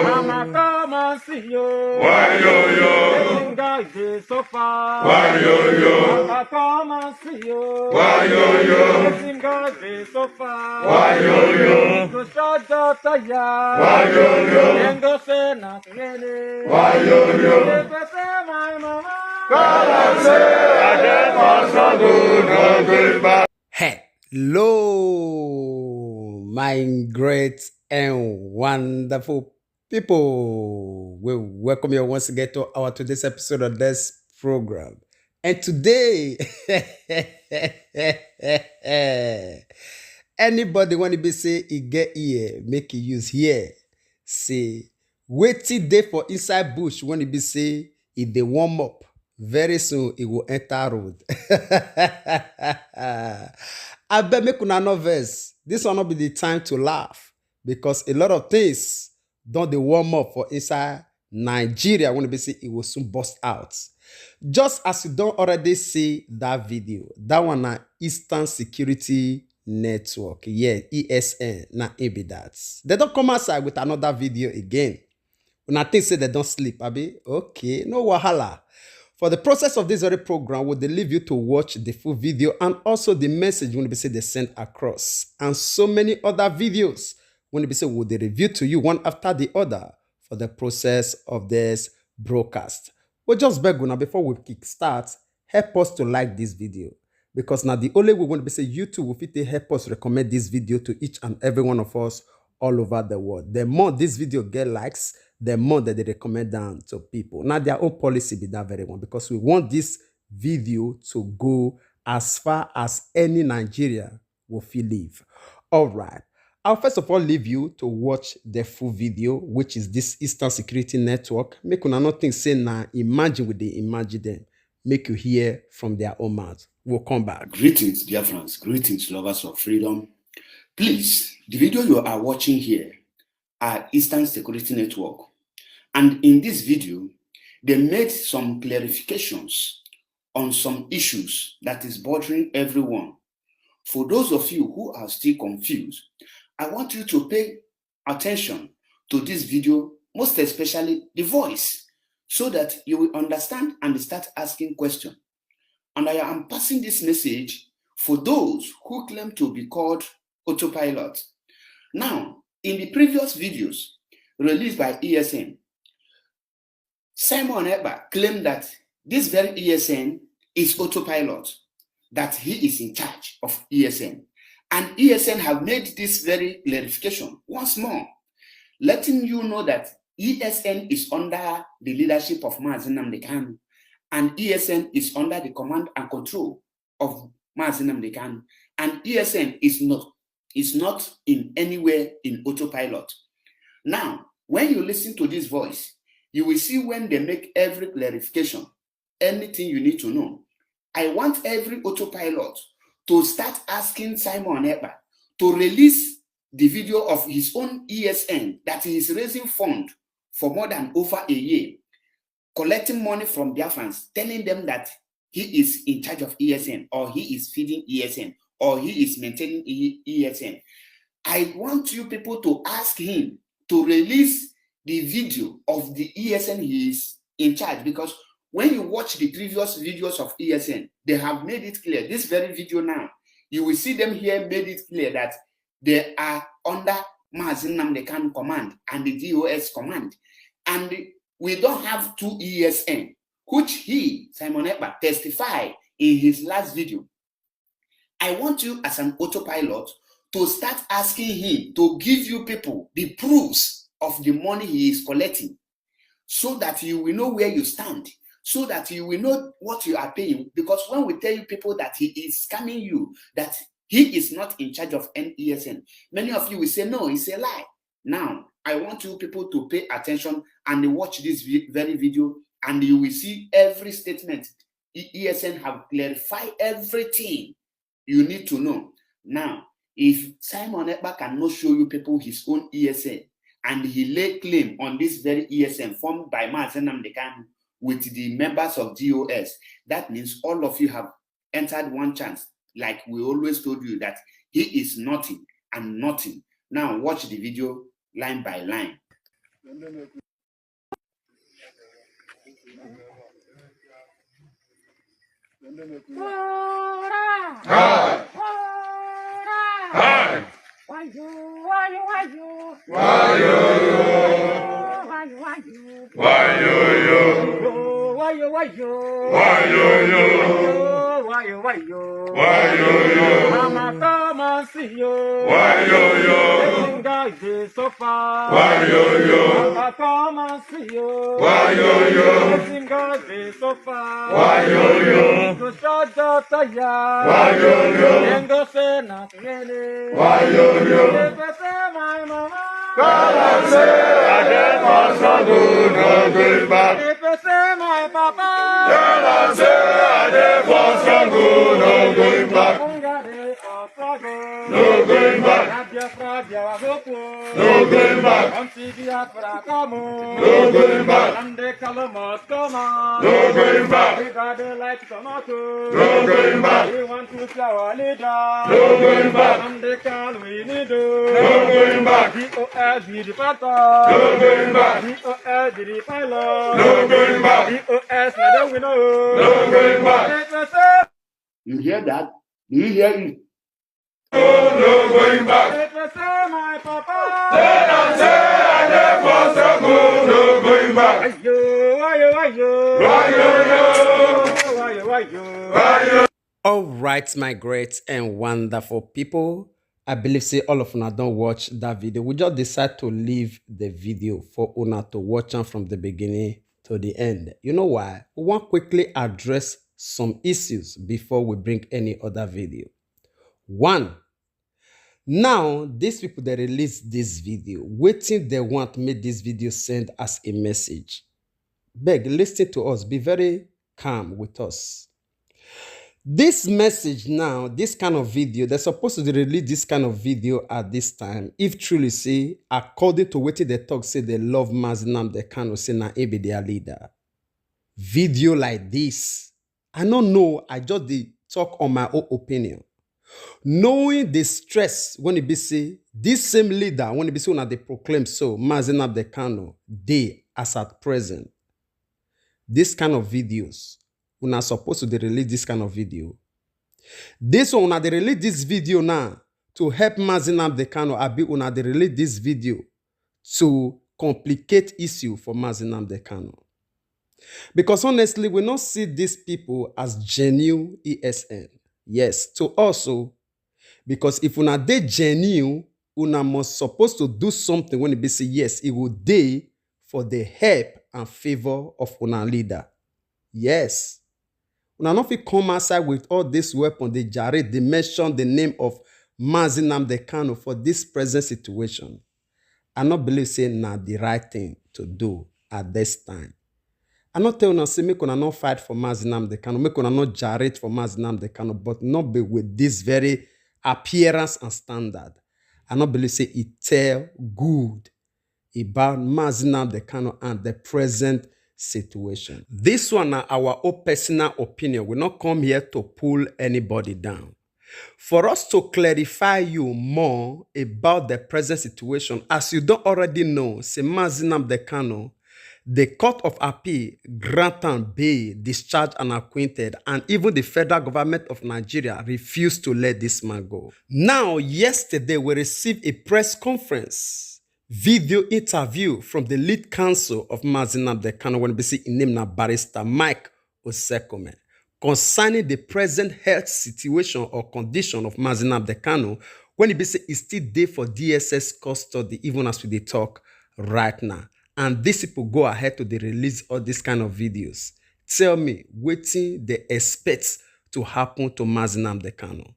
Mama, come and see you. Guys, so far. Mama, come and see you. Guys, so far. To shut up the yard. And go say not really. My mama. Hello, my great and wonderful people. We welcome you once again to our today's episode of this program. And today, anybody want to be say he get here, make it use here. Say, wait till day for inside bush when it be say if they warm up. Very soon it will enter road. I bet make una no vex. This will not be the time to laugh because a lot of things don't they warm up for inside Nigeria when they say it will soon bust out. Just as you don't already see that video, that one na Eastern Security Network, yeah, ESN, na be that. They don't come outside with another video again. When I think say they don't sleep, abi okay, no wahala. For the process of this very program, we'll leave you to watch the full video and also the message when they say they send across. And so many other videos when they say will they review to you one after the other for the process of this broadcast. We'll just beg you now before we kickstart, help us to like this video. Because now the only way when they say YouTube will fit help us recommend this video to each and every one of us all over the world. The more this video get likes, the more that they recommend them to people. Now, their own policy be that very one because we want this video to go as far as any Nigeria will feel live. All right. I'll first of all leave you to watch the full video, which is this Eastern Security Network. Make you not think say now imagine with the imagine them. Make you hear from their own mouth. We'll come back. Greetings, dear friends. Greetings, lovers of freedom. Please, the video you are watching here are Eastern Security Network. And in this video, they made some clarifications on some issues that is bothering everyone. For those of you who are still confused, I want you to pay attention to this video, most especially the voice, so that you will understand and start asking questions. And I am passing this message for those who claim to be called autopilot. Now, in the previous videos released by ESN, Simon Ekpa claimed that this very ESN is autopilot, that he is in charge of ESN. And ESN have made this very clarification once more, letting you know that ESN is under the leadership of Mazi Nnamdi Kanu, and ESN is under the command and control of Mazi Nnamdi Kanu, and ESN is not in any way in autopilot. Now, when you listen to this voice, you will see when they make every clarification, anything you need to know. I want every autopilot to start asking Simon Ekpa to release the video of his own ESN that he is raising fund for more than over a year, collecting money from their fans, telling them that he is in charge of ESN, or he is feeding ESN, or he is maintaining ESN. I want you people to ask him to release the video of the ESN he is in charge, because when you watch the previous videos of ESN, they have made it clear. This very video now, you will see them here made it clear that they are under Mazi Nnamdi Kanu command and the DOS command. And we don't have two ESN, which he, Simon Ekpa, testified in his last video. I want you as an autopilot to start asking him to give you people the proofs of the money he is collecting, so that you will know where you stand, so that you will know what you are paying. Because when we tell you people that he is scamming you, that he is not in charge of ESN, many of you will say, no, it's a lie. Now, I want you people to pay attention and watch this very video, and you will see every statement. ESN have clarified everything you need to know. Now, if Simon Ekpa cannot show you people his own ESN, and he lay claim on this very ESN formed by Mazi Nnamdi Kanu, with the members of DOS, that means all of you have entered one chance. Like we always told you that he is nothing and nothing. Now watch the video line by line. Mama, come and see you. Everything guys is so far. Mama, come and see you. Everything guys is so far. To shut the tire. And go say not really. If I say my mama. God, I say I get my struggle, no going back. If I say my papa. God, I say I get my struggle, no going back. No going back. No going back. No going back. No going back. No going back. We want to see our leader. No going back. And they can we need No going back. DOS be the panther. No going back. DOS be the pilot. No going back. DOS na the winner. No going back. You hear that? Do you hear it? No going back. My papa. Then I say I get my struggle, no going back. All right, my great and wonderful people. I believe say all of una don't watch that video. We just decide to leave the video for una to watch am from the beginning to the end. You know why? We want quickly address some issues before we bring any other video. One, now these people that release this video, waiting they want make this video send as a message. Beg, listen to us, be very calm with us. This message now, this kind of video, they're supposed to release this kind of video at this time. If truly say, according to what they talk, say they love Mazi Nnamdi Kanu, say na he be their leader. Video like this, I don't know, I just did talk on my own opinion. Knowing the stress when it be say, this same leader, when it be say when they proclaim so, Mazi Nnamdi Kanu, they as at present, this kind of videos, we are supposed to release this kind of video. This one, they release this video now to help Mazi Nnamdi Kanu. Abi, una they release this video to complicate issue for Mazi Nnamdi Kanu. Because honestly, we don't see these people as genuine ESN. Yes, to also, because if una dey genuine, una must supposed to do something when it be say yes, it will dey for the help and favor of una leader. Yes. Una not fit come outside with all this weapon, they jarred, they mention the name of Mazi Nnamdi Kanu for this present situation. I not believe say na the right thing to do at this time. I not tell una say make una not fight for Mazi Nnamdi Kanu, make una not jarred for Mazi Nnamdi Kanu, but not be with this very appearance and standard. I not believe say it tell good about Mazi Nnamdi Kanu and the present situation. This one is our own personal opinion. We not come here to pull anybody down. For us to clarify you more about the present situation, as you don't already know, say Mazi Nnamdi Kanu, the Court of Appeal grant and bail, discharged and acquitted, and even the federal government of Nigeria refused to let this man go. Now, yesterday we received a press conference video interview from the lead counsel of Mazi Nnamdi Kanu, when we see in name na Barrister Mike Osekome, concerning the present health situation or condition of Mazi Nnamdi Kanu, when it be say is still there for DSS custody, even as we dey talk right now. And these people go ahead to the release all these kind of videos. Tell me, wetin they expect to happen to Mazi Nnamdi Kanu?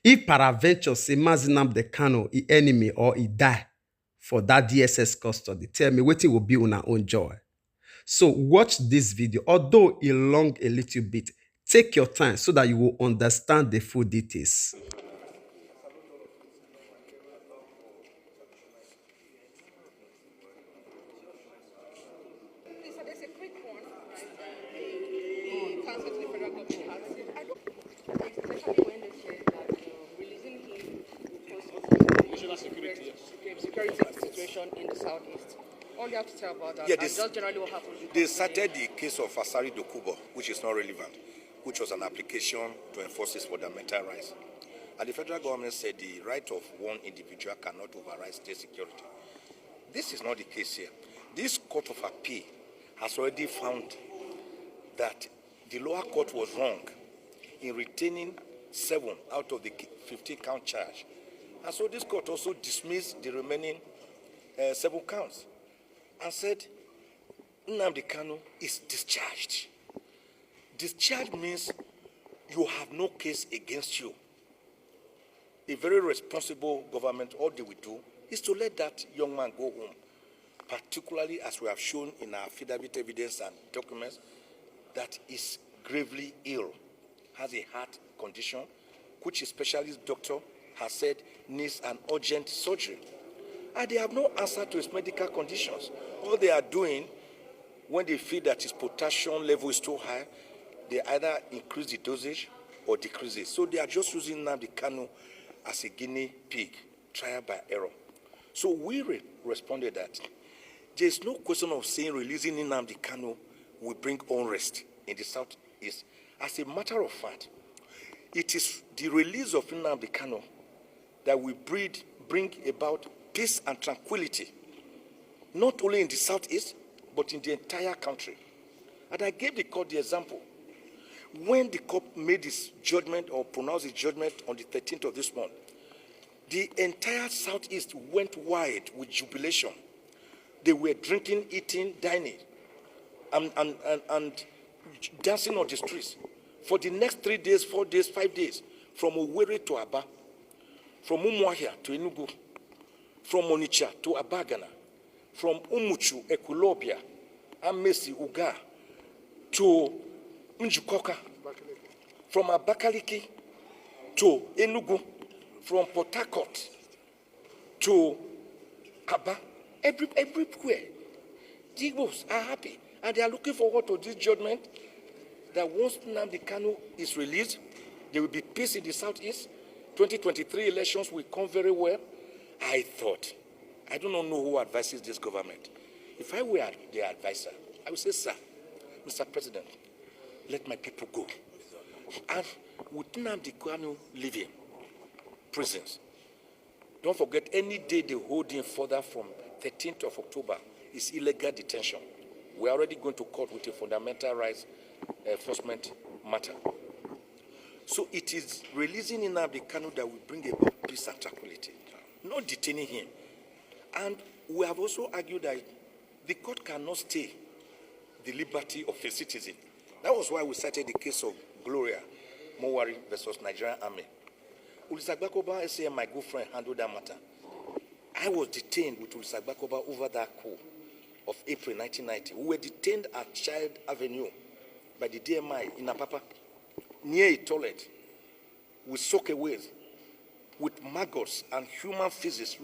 If peradventure say Mazi Nnamdi Kanu is enemy or he die for that DSS custody, tell me wetin will be on our own joy. So watch this video, although it long a little bit. Take your time so that you will understand the full details. There's a quick one. security situation in the southeast. All you have to tell about that, Yeah, and just generally what happened. They cited the case of Asari Dokubo, which is not relevant, which was an application to enforce his fundamental rights. And the federal government said the right of one individual cannot override state security. This is not the case here. This Court of Appeal has already found that the lower court was wrong in retaining 7 out of the 15-count charge. And so this court also dismissed the remaining 7 counts and said Nnamdi Kanu is discharged. Discharge means you have no case against you. A very responsible government, all they will do is to let that young man go home, particularly as we have shown in our affidavit evidence and documents that is gravely ill, has a heart condition, which a specialist doctor has said needs an urgent surgery. And they have no answer to his medical conditions. All they are doing, when they feel that his potassium level is too high, they either increase the dosage or decrease it. So they are just using Nnamdi Kanu as a guinea pig, trial by error. So we responded that there is no question of saying releasing Nnamdi Kanu will bring unrest in the southeast. As a matter of fact, it is the release of Nnamdi Kanu that will bring about peace and tranquility, not only in the southeast, but in the entire country. And I gave the court the example. When the court made its judgment or pronounced its judgment on the 13th of this month, the entire southeast went wild with jubilation. They were drinking, eating, dining, and dancing on the streets for the next 3 days, 4 days, 5 days, from Owerri to Aba, from Umuahia to Enugu, from Onitsha to Abagana, from Umuchu, Ekulobia, Amesi, Uga, to Njukoka, from Abakaliki to Enugu, from Port Harcourt to Aba, everywhere. The Igbos are happy, and they are looking forward to this judgment that once Nnamdi Kanu is released, there will be peace in the southeast. 2023 elections will come very well. I thought, I do not know who advises this government. If I were the advisor, I would say, sir, Mr. President, let my people go. And with Nnamdi Kanu leaving prisons, don't forget, any day they hold him further from 13th of October is illegal detention. We are already going to court with a fundamental rights enforcement matter. So it is releasing Nnamdi Kanu that will bring about peace and tranquility, not detaining him. And we have also argued that the court cannot stay the liberty of a citizen. That was why we cited the case of Gloria Buhari versus Nigerian Army. Ulisagbakoba SAM, my good friend, handled that matter. I was detained with Ulisagbakoba over that coup of April 1990. We were detained at Child Avenue by the DMI in Apapa, near a toilet, with soakaways, with maggots and human feces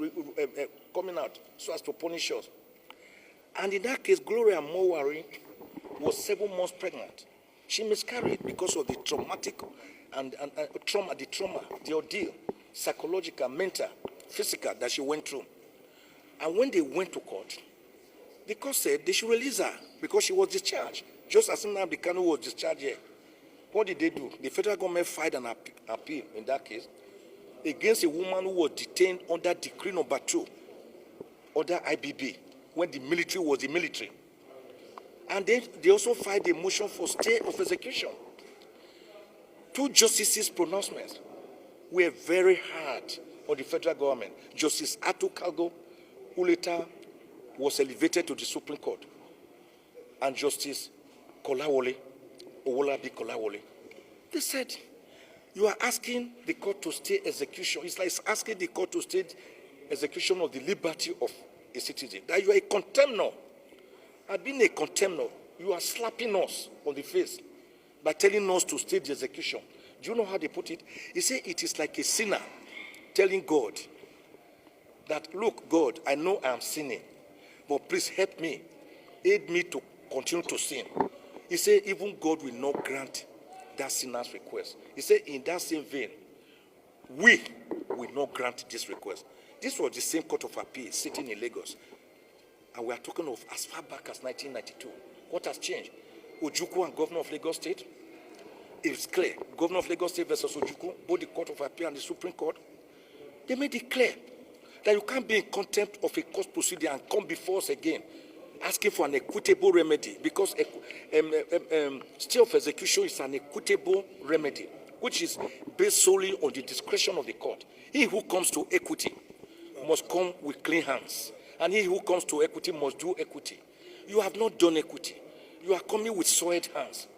coming out so as to punish us. And in that case, Gloria Buhari was 7 months pregnant. She miscarried because of the traumatic the ordeal, psychological, mental, physical that she went through. And when they went to court, the court said they should release her because she was discharged, just as Nnamdi Kanu was discharged here. What did they do? The federal government filed an appeal in that case against a woman who was detained under Decree Number 2, under IBB, when the military was the military. And then they also filed a motion for stay of execution. 2 justices' pronouncements were very hard on the federal government. Justice Atu Kalgo, who later was elevated to the Supreme Court, and Justice Kolawole, Owolabi Kolawole. They said, you are asking the court to stay execution. It's like asking the court to stay execution of the liberty of a citizen. That you are a contemnor. And being a contemnor, you are slapping us on the face by telling us to stay the execution. Do you know how they put it? They say it is like a sinner telling God that, look, God, I know I am sinning, but please help me. Aid me to continue to sin. He said even God will not grant that sinner's request. He said in that same vein, we will not grant this request. This was the same court of appeal sitting in Lagos. And we are talking of as far back as 1992. What has changed? Ojukwu and Governor of Lagos State. It's clear. Governor of Lagos State versus Ojukwu, both the Court of Appeal and the Supreme Court, they made it clear that you can't be in contempt of a court procedure and come before us again asking for an equitable remedy, because stay of execution is an equitable remedy, which is based solely on the discretion of the court. He who comes to equity must come with clean hands, and he who comes to equity must do equity. You have not done equity. You are coming with soiled hands.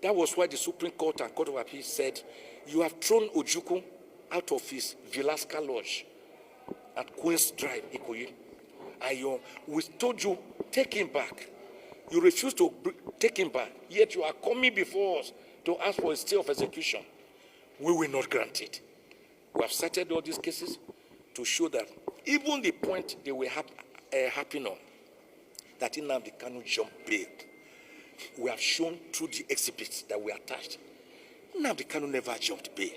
That was why the Supreme Court and Court of Appeal said, you have thrown Ojukwu out of his Velasca Lodge at Queen's Drive, Ikoyi. We told you, take him back. You refused to take him back, yet you are coming before us to ask for a stay of execution. We will not grant it. We have cited all these cases to show that even the point they were happy on, that Nnamdi Kanu jumped bail, we have shown through the exhibits that were attached. Nnamdi Kanu never jumped bail.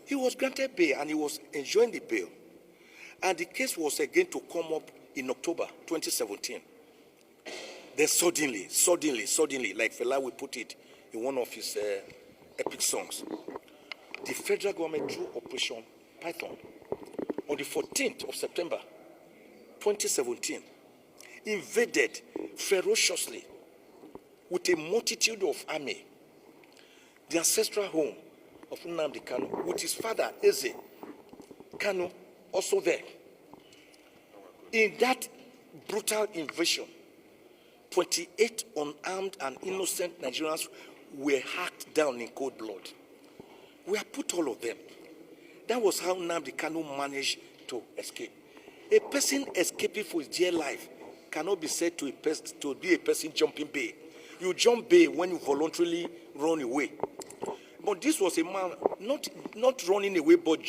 He was granted bail and he was enjoying the bail. And the case was again to come up in October 2017. Then suddenly, like Fela will put it in one of his epic songs, the federal government through Operation Python on the 14th of September 2017 invaded ferociously with a multitude of army the ancestral home of Nnamdi Kanu, with his father Eze Kanu also there. In that brutal invasion, 28 unarmed and innocent Nigerians were hacked down in cold blood. We have put all of them. That was how Nnamdi Kanu managed to escape. A person escaping for his dear life cannot be said to be a person jumping bail. You jump bail when you voluntarily run away. But this was a man not running away, but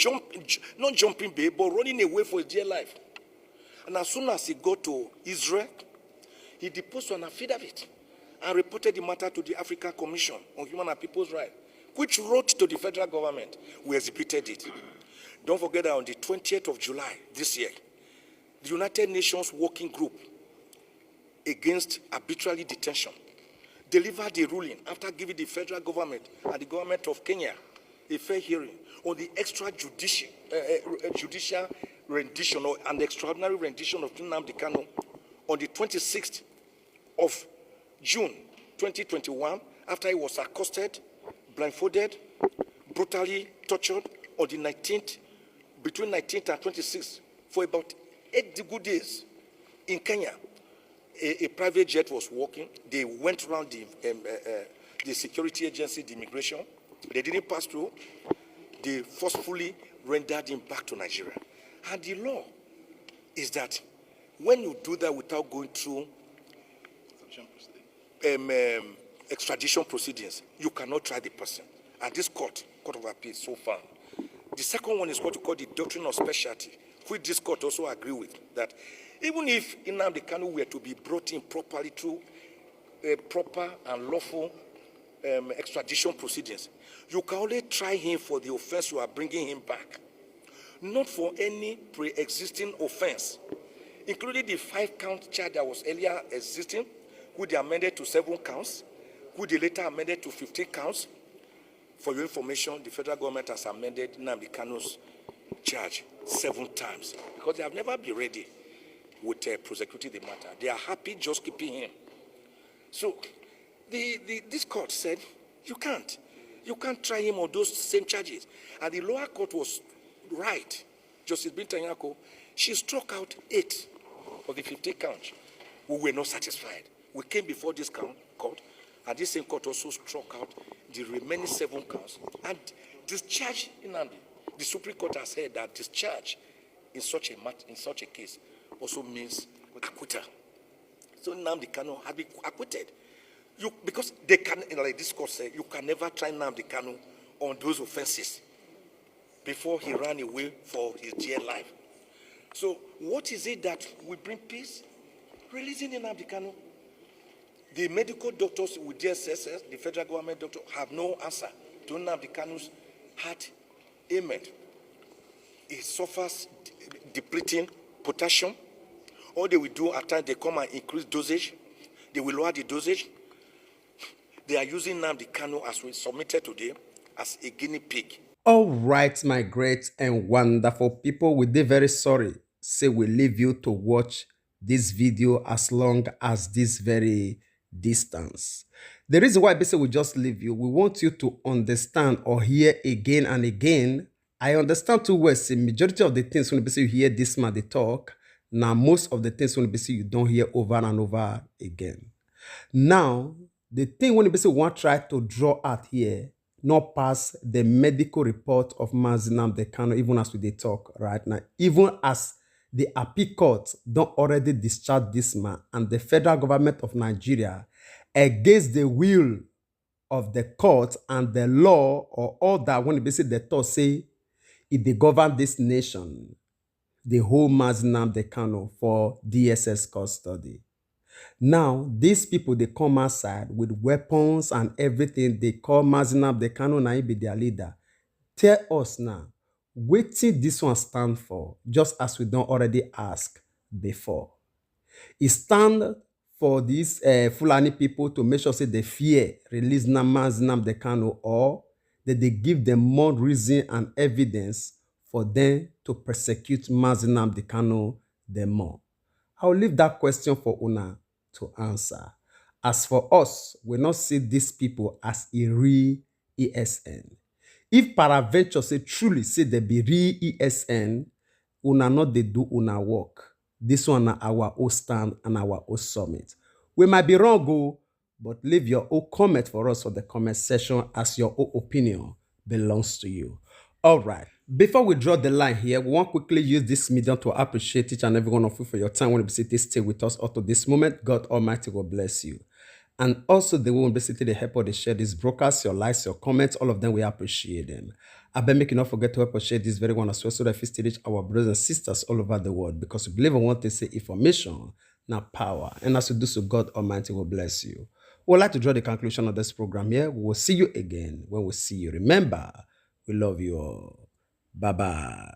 not jumping bail, but running away for his dear life. And as soon as he got to Israel, he deposed an affidavit and reported the matter to the African Commission on Human and People's Rights, which wrote to the federal government. We exhibited it. Don't forget that on the 20th of July this year, the United Nations Working Group against arbitrary detention delivered a ruling after giving the federal government and the government of Kenya a fair hearing on the extrajudicial rendition or an extraordinary rendition of Nnamdi Kanu on the 26th of June 2021, after he was accosted, blindfolded, brutally tortured on the 19th, between 19th and 26th, for about 8 good days in Kenya. A private jet was walking. They went around the security agency, the immigration. They didn't pass through. They forcefully rendered him back to Nigeria. And the law is that when you do that without going through extradition proceedings, you cannot try the person. And this court of appeal so far. The second one is what we call the doctrine of specialty, which this court also agree with, that even if Nnamdi Kanu were to be brought in properly through proper and lawful extradition proceedings, you can only try him for the offense you are bringing him back, not for any pre-existing offense, including the 5-count charge that was earlier existing, which they amended to 7 counts, which they later amended to 15 counts. For your information, the federal government has amended Nnamdi Kanu's charge 7 times because they have never been ready with prosecuting the matter. They are happy just keeping him. So this court said, you can't try him on those same charges. And the lower court was right. Justice Binta Nyako, she struck out 8 of the 15 counts. We were not satisfied. We came before this court, and this same court also struck out the remaining 7 counts. And discharge Nnamdi. The Supreme Court has said that discharge in such a case also means acquittal. So Nnamdi Kanu had been acquitted. Because they can, like this court said, you can never try Nnamdi Kanu on those offenses before he ran away for his dear life. So what is it that will bring peace? Releasing Nnamdi Kanu. The medical doctors with DSSS, the federal government doctor, have no answer to Nnamdi Kanu's heart ailment. it suffers depleting potassium. All they will do at times, they come and increase dosage. They will lower the dosage. They are using Nnamdi Kanu, as we submitted today, as a guinea pig. All right, my great and wonderful people, we dey very sorry. Say we leave you to watch this video as long as this very distance. The reason why I say we just leave you, we want you to understand or hear again and again. I understand too well, say majority of the things when you hear this man they talk, now most of the things when you don't hear over and over again. Now, the thing when you want try to draw out here, not pass the medical report of Nnamdi Kanu, even as we dey talk right now, even as the appeal court don't already discharge this man and the federal government of Nigeria against the will of the court and the law or all that when the thought say if they govern this nation, they hold Nnamdi Kanu for DSS custody. Now, these people, they come outside with weapons and everything. They call Nnamdi Kanu na be their leader. Tell us now, what this one stand for, just as we don't already ask before. It stand for these Fulani people to make sure say they fear release Nnamdi Kanu, or that they give them more reason and evidence for them to persecute Nnamdi Kanu the more. I'll leave that question for Una to answer. As for us, we not see these people as a real ESN. If peradventure say truly say they be real ESN, Una not they do Una work. This one na our own stand and our own summit. We might be wrong, but leave your own comment for us for the comment section, as your own opinion belongs to you. All right. Before we draw the line here, we want to quickly use this medium to appreciate each and every one of you for your time when you stay with us up to this moment. God Almighty will bless you. And also the one basically the help or they share this broadcast, your likes, your comments, all of them, we appreciate them. I bet make you not forget to help us share this very one as well, so that we still reach our brothers and sisters all over the world, because we believe in what they say, information, not power. And as you do so, God Almighty will bless you. We would like to draw the conclusion of this program here. We will see you again when we see you. Remember, we love you all. Bye-bye.